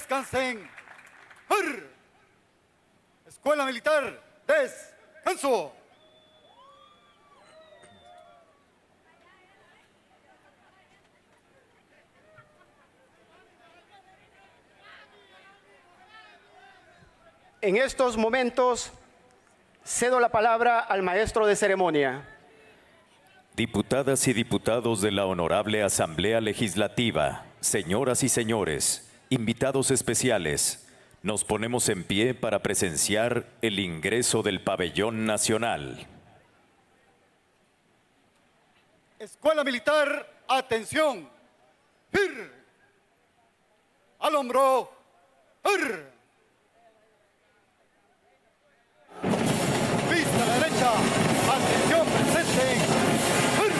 Descansen. ¡Hur! Escuela Militar, descanso. En estos momentos cedo la palabra al maestro de ceremonia. Diputadas y diputados de la Honorable Asamblea Legislativa, señoras y señores, invitados especiales, nos ponemos en pie para presenciar el ingreso del Pabellón Nacional. Escuela Militar, atención. ¡Hur! Al hombro. ¡Hur! Vista a la derecha. Atención, presente. ¡Hur!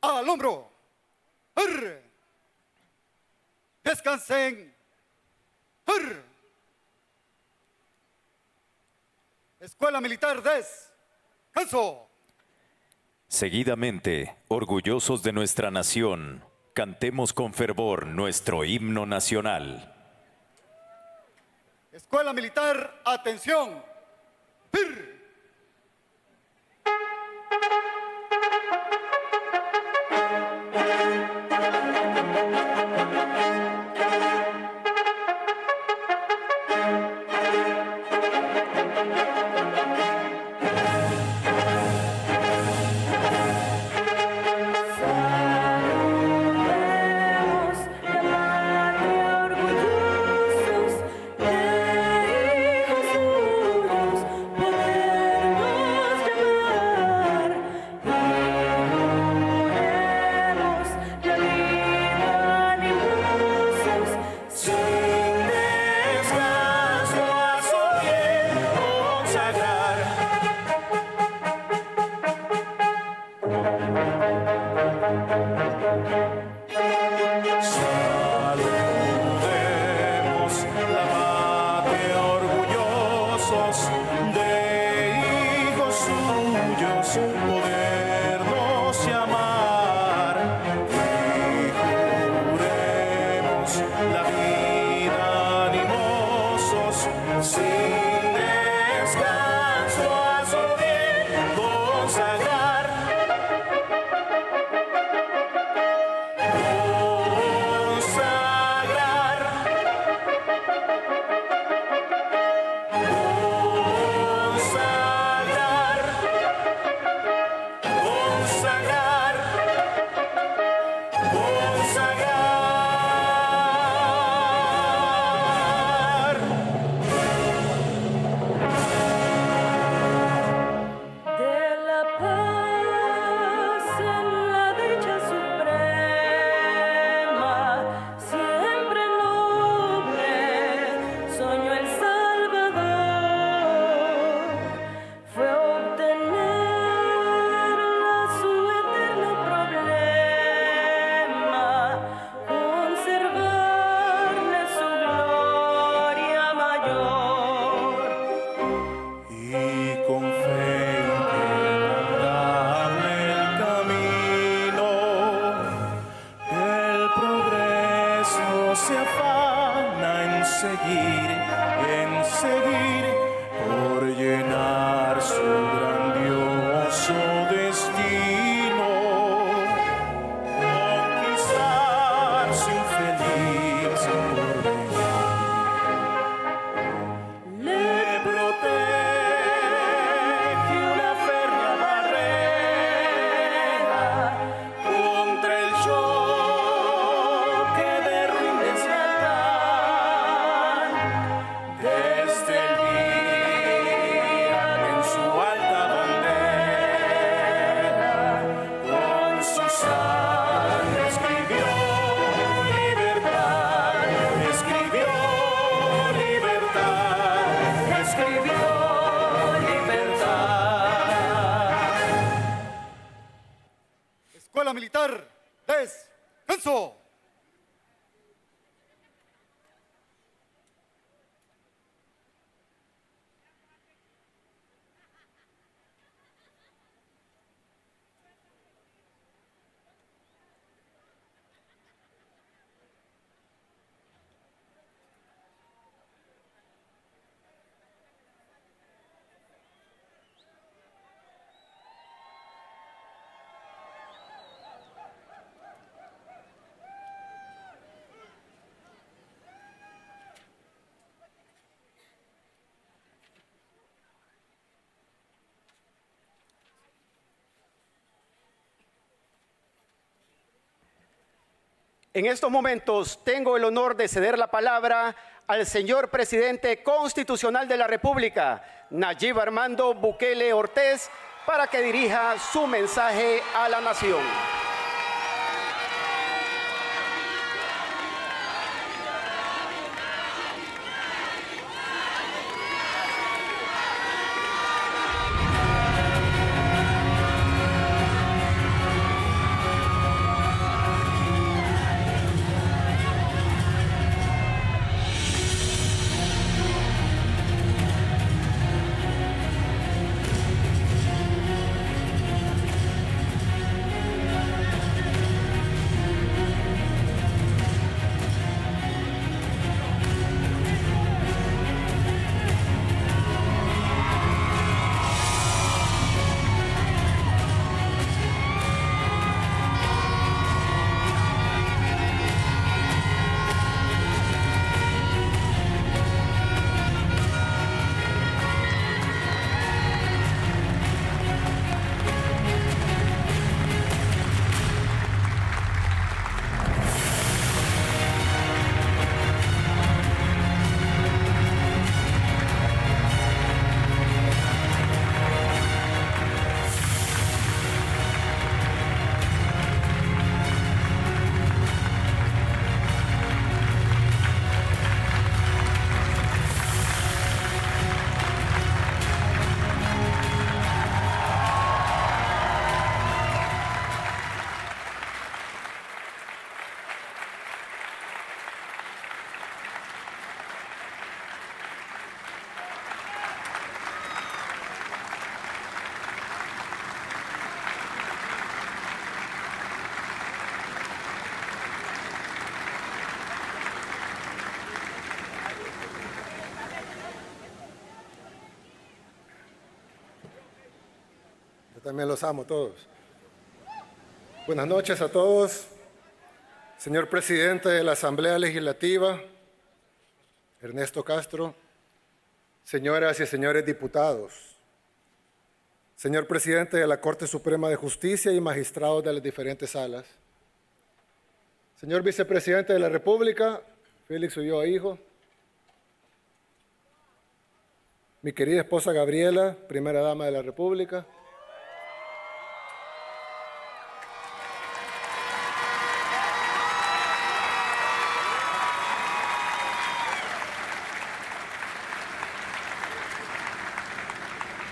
Al hombro. ¡Hur! Descansen. ¡Hur! Escuela Militar, descanso. Seguidamente, orgullosos de nuestra nación, cantemos con fervor nuestro himno nacional. Escuela Militar, atención. ¡Hur! en seguir, por llenar su grandioso destino, conquistar su infeliz porvenir. Le protege una férrea barrera contra el choque de ruin deslealtad. Desde el día que en su alta bandera con su sangre escribió libertad, escribió libertad, escribió libertad. Escuela Militar, descanso. En estos momentos tengo el honor de ceder la palabra al señor presidente constitucional de la República, Nayib Armando Bukele Ortiz, para que dirija su mensaje a la nación. También los amo todos. Buenas noches a todos. Señor presidente de la Asamblea Legislativa, Ernesto Castro, señoras y señores diputados, señor presidente de la Corte Suprema de Justicia y magistrados de las diferentes salas, señor vicepresidente de la República, Félix Ulloa hijo, mi querida esposa Gabriela, primera dama de la República,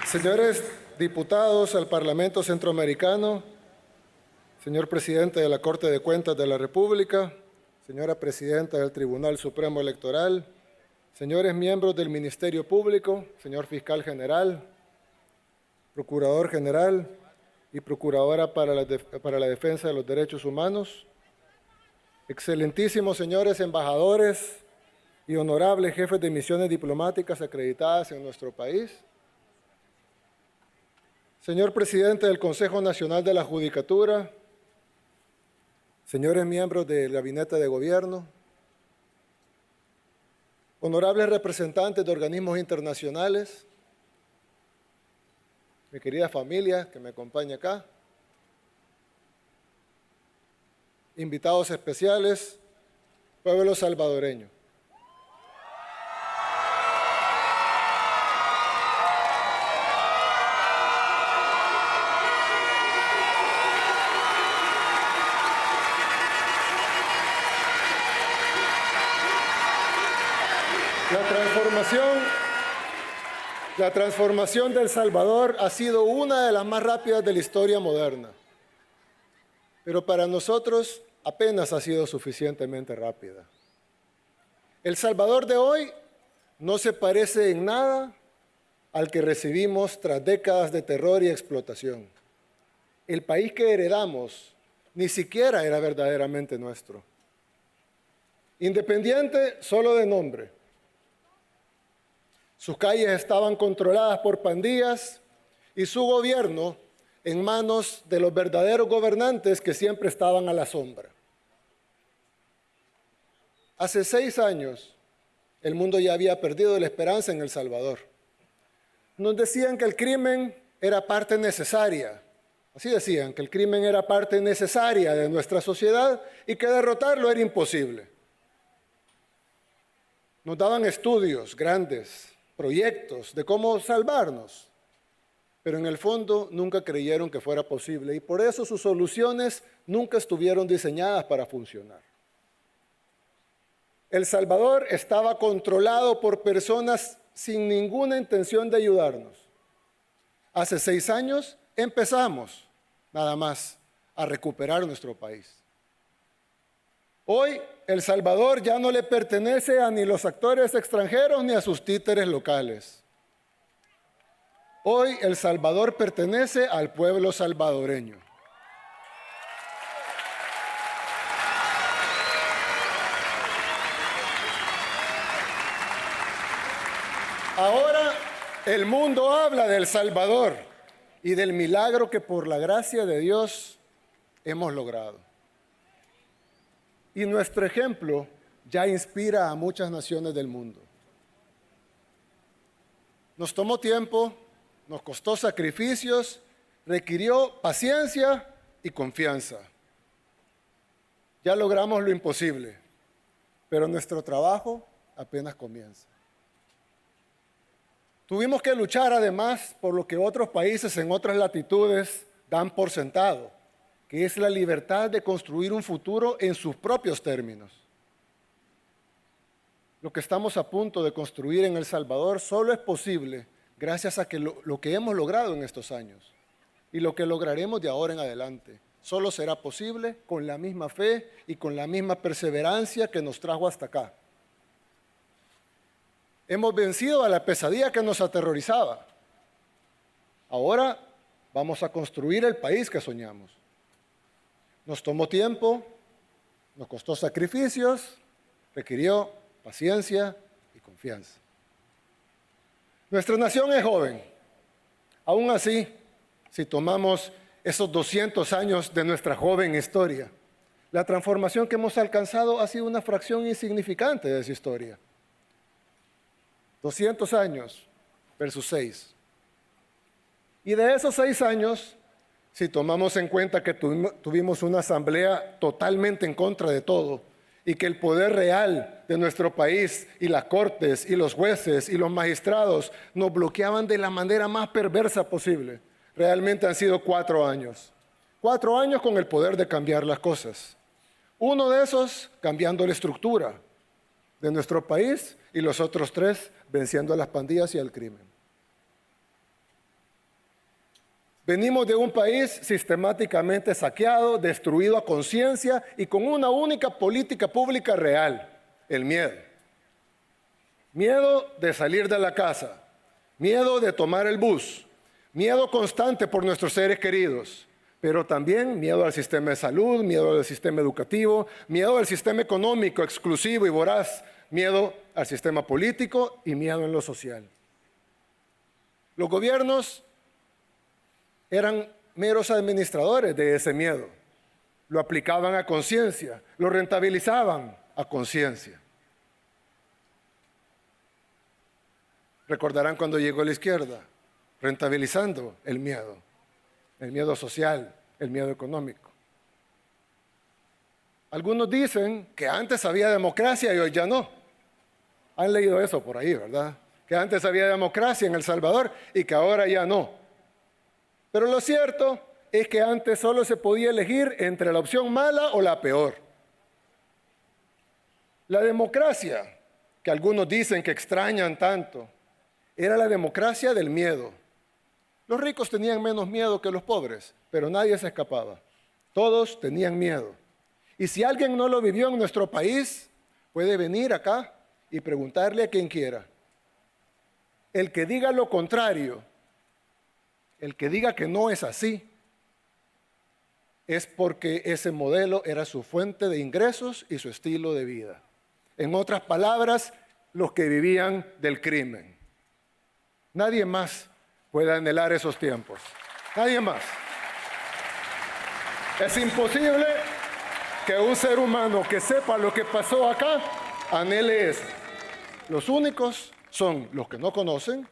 señores diputados al Parlamento Centroamericano, señor presidente de la Corte de Cuentas de la República, señora presidenta del Tribunal Supremo Electoral, señores miembros del Ministerio Público, señor fiscal general, procurador general y procuradora para la defensa de los derechos humanos, excelentísimos señores embajadores, y honorables jefes de misiones diplomáticas acreditadas en nuestro país, señor presidente del Consejo Nacional de la Judicatura, señores miembros del Gabinete de Gobierno, honorables representantes de organismos internacionales, mi querida familia que me acompaña acá, invitados especiales, pueblo salvadoreño. La transformación de El Salvador ha sido una de las más rápidas de la historia moderna, pero para nosotros apenas ha sido suficientemente rápida. El Salvador de hoy no se parece en nada al que recibimos tras décadas de terror y explotación. El país que heredamos ni siquiera era verdaderamente nuestro. Independiente solo de nombre. Sus calles estaban controladas por pandillas y su gobierno en manos de los verdaderos gobernantes que siempre estaban a la sombra. Hace 6 años, el mundo ya había perdido la esperanza en El Salvador. Nos decían que el crimen era parte necesaria. Así decían, que el crimen era parte necesaria de nuestra sociedad y que derrotarlo era imposible. Nos daban estudios grandes, proyectos de cómo salvarnos, pero en el fondo nunca creyeron que fuera posible y por eso sus soluciones nunca estuvieron diseñadas para funcionar. El Salvador estaba controlado por personas sin ninguna intención de ayudarnos. Hace 6 años empezamos, nada más, a recuperar nuestro país. Hoy, El Salvador ya no le pertenece a ni los actores extranjeros ni a sus títeres locales. Hoy, El Salvador pertenece al pueblo salvadoreño. Ahora, el mundo habla de El Salvador y del milagro que por la gracia de Dios hemos logrado. Y nuestro ejemplo ya inspira a muchas naciones del mundo. Nos tomó tiempo, nos costó sacrificios, requirió paciencia y confianza. Ya logramos lo imposible, pero nuestro trabajo apenas comienza. Tuvimos que luchar además por lo que otros países en otras latitudes dan por sentado, que es la libertad de construir un futuro en sus propios términos. Lo que estamos a punto de construir en El Salvador solo es posible gracias a que lo que hemos logrado en estos años y lo que lograremos de ahora en adelante. Solo será posible con la misma fe y con la misma perseverancia que nos trajo hasta acá. Hemos vencido a la pesadilla que nos aterrorizaba. Ahora vamos a construir el país que soñamos. Nos tomó tiempo, nos costó sacrificios, requirió paciencia y confianza. Nuestra nación es joven. Aún así, si tomamos esos 200 años de nuestra joven historia, la transformación que hemos alcanzado ha sido una fracción insignificante de esa historia. 200 años versus 6. Y de esos 6 años, si tomamos en cuenta que tuvimos una asamblea totalmente en contra de todo y que el poder real de nuestro país y las cortes y los jueces y los magistrados nos bloqueaban de la manera más perversa posible, realmente han sido 4 años. 4 años con el poder de cambiar las cosas. Uno de esos cambiando la estructura de nuestro país y los otros 3 venciendo a las pandillas y al crimen. Venimos de un país sistemáticamente saqueado, destruido a conciencia y con una única política pública real, el miedo. Miedo de salir de la casa, miedo de tomar el bus, miedo constante por nuestros seres queridos, pero también miedo al sistema de salud, miedo al sistema educativo, miedo al sistema económico exclusivo y voraz, miedo al sistema político y miedo en lo social. Los gobiernos eran meros administradores de ese miedo. Lo aplicaban a conciencia, lo rentabilizaban a conciencia. Recordarán cuando llegó la izquierda, rentabilizando el miedo social, el miedo económico. Algunos dicen que antes había democracia y hoy ya no. Han leído eso por ahí, ¿verdad? Que antes había democracia en El Salvador y que ahora ya no. Pero lo cierto es que antes solo se podía elegir entre la opción mala o la peor. La democracia, que algunos dicen que extrañan tanto, era la democracia del miedo. Los ricos tenían menos miedo que los pobres, pero nadie se escapaba. Todos tenían miedo. Y si alguien no lo vivió en nuestro país, puede venir acá y preguntarle a quien quiera. El que diga lo contrario, el que diga que no es así, es porque ese modelo era su fuente de ingresos y su estilo de vida. En otras palabras, los que vivían del crimen. Nadie más puede anhelar esos tiempos. Nadie más. Es imposible que un ser humano que sepa lo que pasó acá anhele eso. Los únicos son los que no conocen,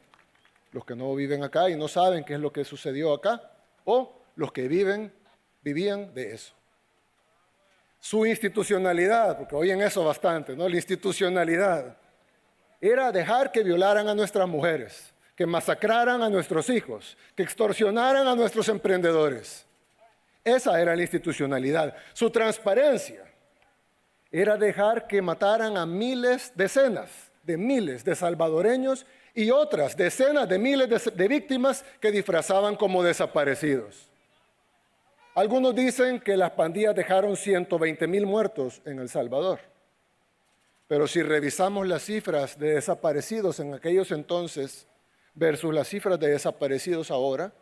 los que no viven acá y no saben qué es lo que sucedió acá, o los que vivían de eso. Su institucionalidad, porque oyen eso bastante, ¿no? La institucionalidad era dejar que violaran a nuestras mujeres, que masacraran a nuestros hijos, que extorsionaran a nuestros emprendedores. Esa era la institucionalidad. Su transparencia era dejar que mataran a decenas de miles de salvadoreños y otras decenas de miles de víctimas que disfrazaban como desaparecidos. Algunos dicen que las pandillas dejaron 120,000 muertos en El Salvador. Pero si revisamos las cifras de desaparecidos en aquellos entonces versus las cifras de desaparecidos ahora,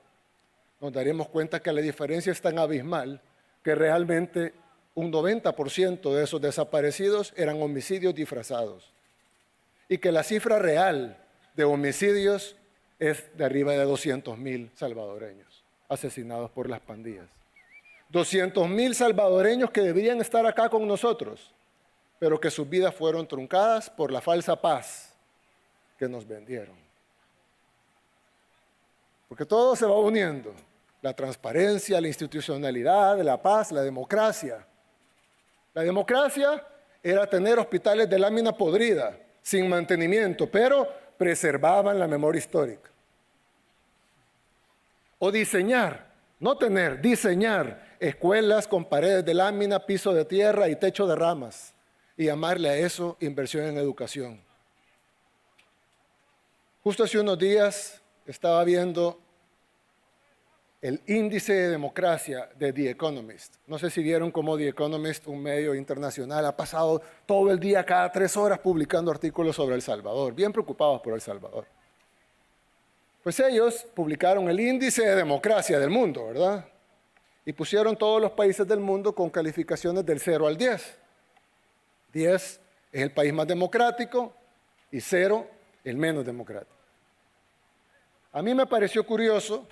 nos daremos cuenta que la diferencia es tan abismal que realmente un 90% de esos desaparecidos eran homicidios disfrazados. Y que la cifra real de homicidios es de arriba de 200,000 salvadoreños asesinados por las pandillas. 200,000 salvadoreños que deberían estar acá con nosotros, pero que sus vidas fueron truncadas por la falsa paz que nos vendieron. Porque todo se va uniendo. La transparencia, la institucionalidad, la paz, la democracia. La democracia era tener hospitales de lámina podrida, sin mantenimiento, pero preservaban la memoria histórica. O diseñar, no tener, diseñar escuelas con paredes de lámina, piso de tierra y techo de ramas, y llamarle a eso inversión en educación. Justo hace unos días estaba viendo el índice de democracia de The Economist. No sé si vieron cómo The Economist, un medio internacional, ha pasado todo el día, cada 3 horas, publicando artículos sobre El Salvador, bien preocupados por El Salvador. Pues ellos publicaron el índice de democracia del mundo, ¿verdad? Y pusieron todos los países del mundo con calificaciones del 0 al 10. 10 es el país más democrático y 0 el menos democrático. A mí me pareció curioso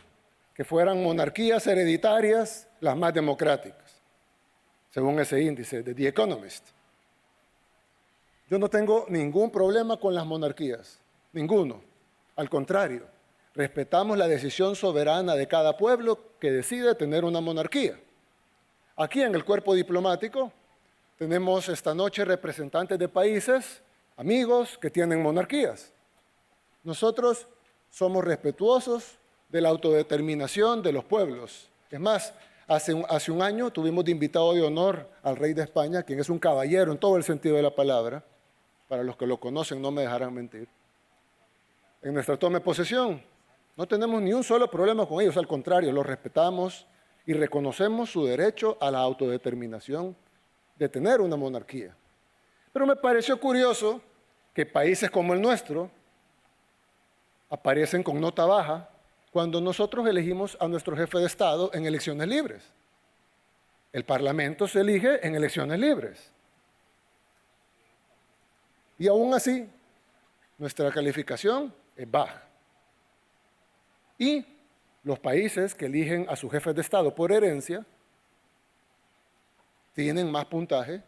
que fueran monarquías hereditarias las más democráticas, según ese índice de The Economist. Yo no tengo ningún problema con las monarquías, ninguno. Al contrario, respetamos la decisión soberana de cada pueblo que decide tener una monarquía. Aquí en el cuerpo diplomático tenemos esta noche representantes de países, amigos, que tienen monarquías. Nosotros somos respetuosos de la autodeterminación de los pueblos. Es más, hace un año tuvimos de invitado de honor al rey de España, quien es un caballero en todo el sentido de la palabra. Para los que lo conocen no me dejarán mentir. En nuestra toma de posesión no tenemos ni un solo problema con ellos, al contrario, los respetamos y reconocemos su derecho a la autodeterminación de tener una monarquía. Pero me pareció curioso que países como el nuestro aparecen con nota baja cuando nosotros elegimos a nuestro jefe de Estado en elecciones libres. El Parlamento se elige en elecciones libres. Y aún así, nuestra calificación es baja. Y los países que eligen a sus jefes de Estado por herencia tienen más puntaje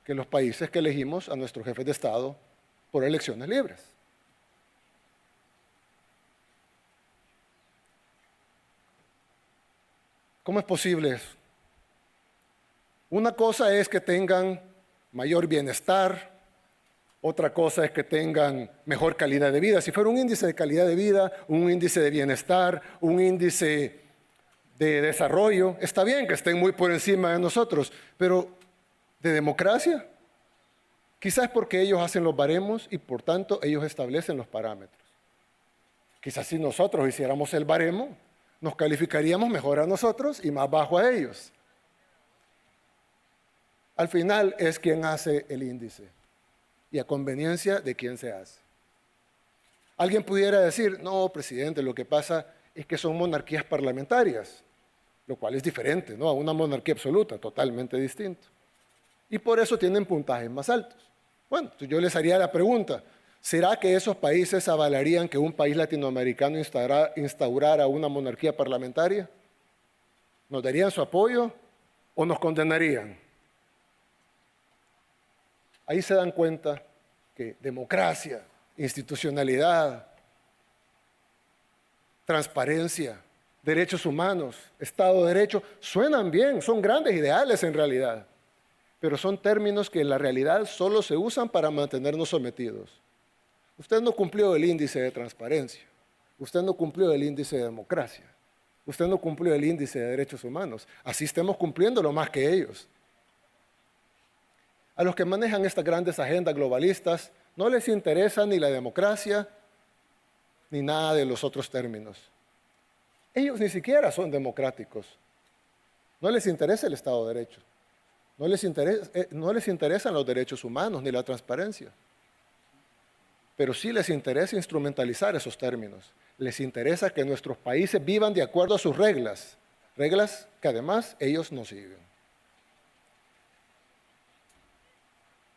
que los países que elegimos a nuestros jefes de Estado por elecciones libres. ¿Cómo es posible eso? Una cosa es que tengan mayor bienestar, otra cosa es que tengan mejor calidad de vida. Si fuera un índice de calidad de vida, un índice de bienestar, un índice de desarrollo, está bien que estén muy por encima de nosotros, pero ¿de democracia? Quizás porque ellos hacen los baremos y por tanto ellos establecen los parámetros. Quizás si nosotros hiciéramos el baremo, nos calificaríamos mejor a nosotros y más bajo a ellos. Al final es quien hace el índice y a conveniencia de quién se hace. Alguien pudiera decir, no, presidente, lo que pasa es que son monarquías parlamentarias, lo cual es diferente, ¿no?, a una monarquía absoluta, totalmente distinto. Y por eso tienen puntajes más altos. Bueno, yo les haría la pregunta, ¿será que esos países avalarían que un país latinoamericano instaurara una monarquía parlamentaria? ¿Nos darían su apoyo o nos condenarían? Ahí se dan cuenta que democracia, institucionalidad, transparencia, derechos humanos, Estado de Derecho, suenan bien, son grandes ideales en realidad, pero son términos que en la realidad solo se usan para mantenernos sometidos. Usted no cumplió el índice de transparencia, usted no cumplió el índice de democracia, usted no cumplió el índice de derechos humanos, así estemos cumpliéndolo más que ellos. A los que manejan estas grandes agendas globalistas no les interesa ni la democracia ni nada de los otros términos. Ellos ni siquiera son democráticos. No les interesa el Estado de Derecho. No les interesan los derechos humanos ni la transparencia. Pero sí les interesa instrumentalizar esos términos. Les interesa que nuestros países vivan de acuerdo a sus reglas, reglas que además ellos no siguen.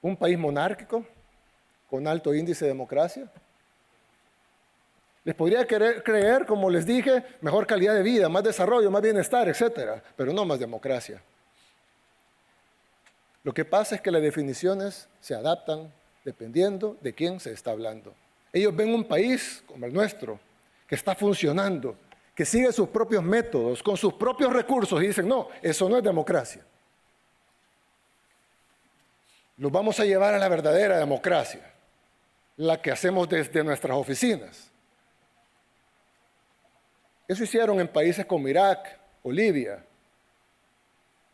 Un país monárquico, con alto índice de democracia. Les podría creer, como les dije, mejor calidad de vida, más desarrollo, más bienestar, etcétera, pero no más democracia. Lo que pasa es que las definiciones se adaptan dependiendo de quién se está hablando. Ellos ven un país como el nuestro, que está funcionando, que sigue sus propios métodos, con sus propios recursos, y dicen, no, eso no es democracia. Los vamos a llevar a la verdadera democracia, la que hacemos desde nuestras oficinas. Eso hicieron en países como Irak o Libia.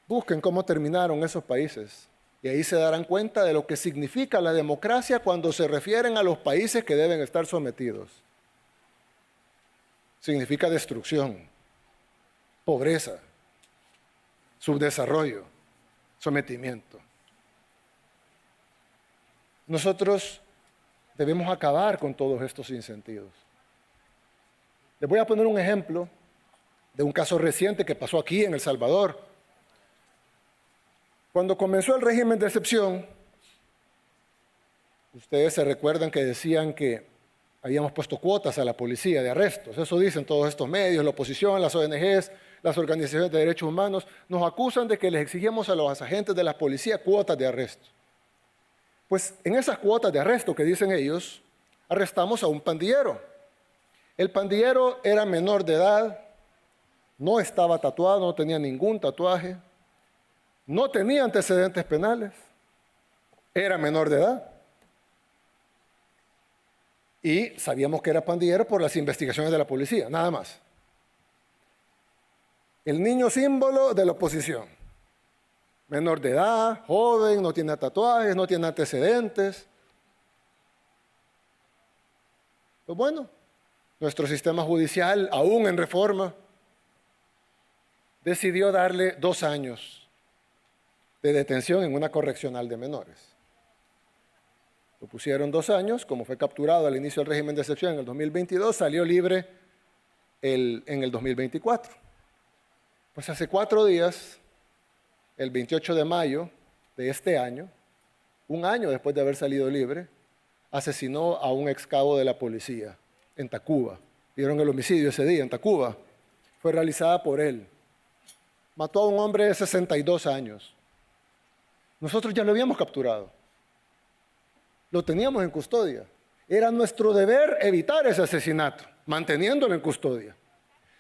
Busquen cómo terminaron esos países y ahí se darán cuenta de lo que significa la democracia cuando se refieren a los países que deben estar sometidos. Significa destrucción, pobreza, subdesarrollo, sometimiento. Nosotros debemos acabar con todos estos sinsentidos. Les voy a poner un ejemplo de un caso reciente que pasó aquí en El Salvador. Cuando comenzó el régimen de excepción, ustedes se recuerdan que decían que habíamos puesto cuotas a la policía de arrestos. Eso dicen todos estos medios, la oposición, las ONGs, las organizaciones de derechos humanos. Nos acusan de que les exigimos a los agentes de la policía cuotas de arresto. Pues en esas cuotas de arresto que dicen ellos, arrestamos a un pandillero. El pandillero era menor de edad, no estaba tatuado, no tenía ningún tatuaje, no tenía antecedentes penales, era menor de edad. Y sabíamos que era pandillero por las investigaciones de la policía, nada más. El niño símbolo de la oposición. Menor de edad, joven, no tiene tatuajes, no tiene antecedentes. Pues bueno, nuestro sistema judicial, aún en reforma, decidió darle 2 años de detención en una correccional de menores. Lo pusieron 2 años, como fue capturado al inicio del régimen de excepción en el 2022, salió libre en el 2024. Pues hace 4 días, el 28 de mayo de este año, un año después de haber salido libre, asesinó a un ex cabo de la policía en Tacuba. Vieron el homicidio ese día en Tacuba. Fue realizada por él. Mató a un hombre de 62 años. Nosotros ya lo habíamos capturado. Lo teníamos en custodia. Era nuestro deber evitar ese asesinato, manteniéndolo en custodia.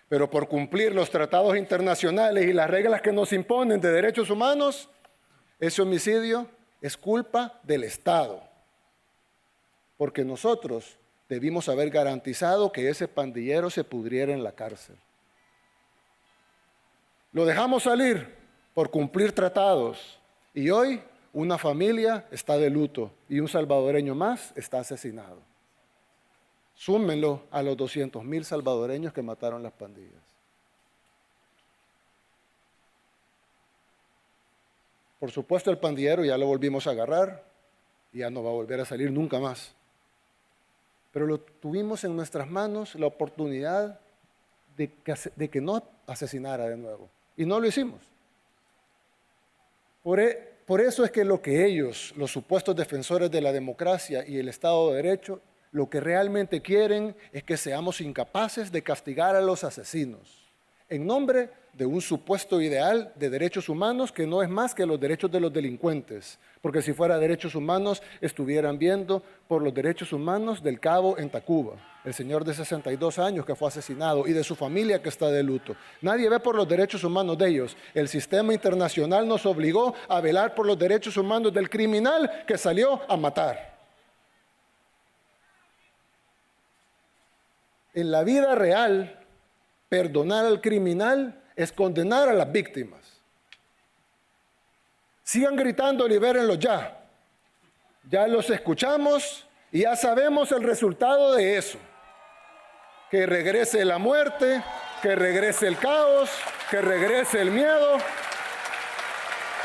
Pero por cumplir los tratados internacionales y las reglas que nos imponen de derechos humanos, ese homicidio es culpa del Estado. Porque nosotros debimos haber garantizado que ese pandillero se pudriera en la cárcel. Lo dejamos salir por cumplir tratados y hoy una familia está de luto y un salvadoreño más está asesinado. Súmenlo a los 200,000 salvadoreños que mataron las pandillas. Por supuesto, el pandillero ya lo volvimos a agarrar y ya no va a volver a salir nunca más. Pero lo tuvimos en nuestras manos la oportunidad de que no asesinara de nuevo. Y no lo hicimos. Por eso es que lo que ellos, los supuestos defensores de la democracia y el Estado de Derecho, lo que realmente quieren es que seamos incapaces de castigar a los asesinos, en nombre de un supuesto ideal de derechos humanos que no es más que los derechos de los delincuentes, porque si fuera derechos humanos estuvieran viendo por los derechos humanos del cabo en Tacuba, el señor de 62 años que fue asesinado y de su familia que está de luto. Nadie ve por los derechos humanos de ellos. El sistema internacional nos obligó a velar por los derechos humanos del criminal que salió a matar. En la vida real, perdonar al criminal es condenar a las víctimas. Sigan gritando, libérenlos ya. Ya los escuchamos y ya sabemos el resultado de eso. Que regrese la muerte, que regrese el caos, que regrese el miedo.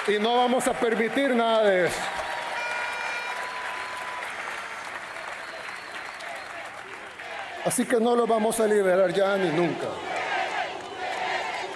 Y no vamos a permitir nada de eso. Así que no los vamos a liberar ya ni nunca.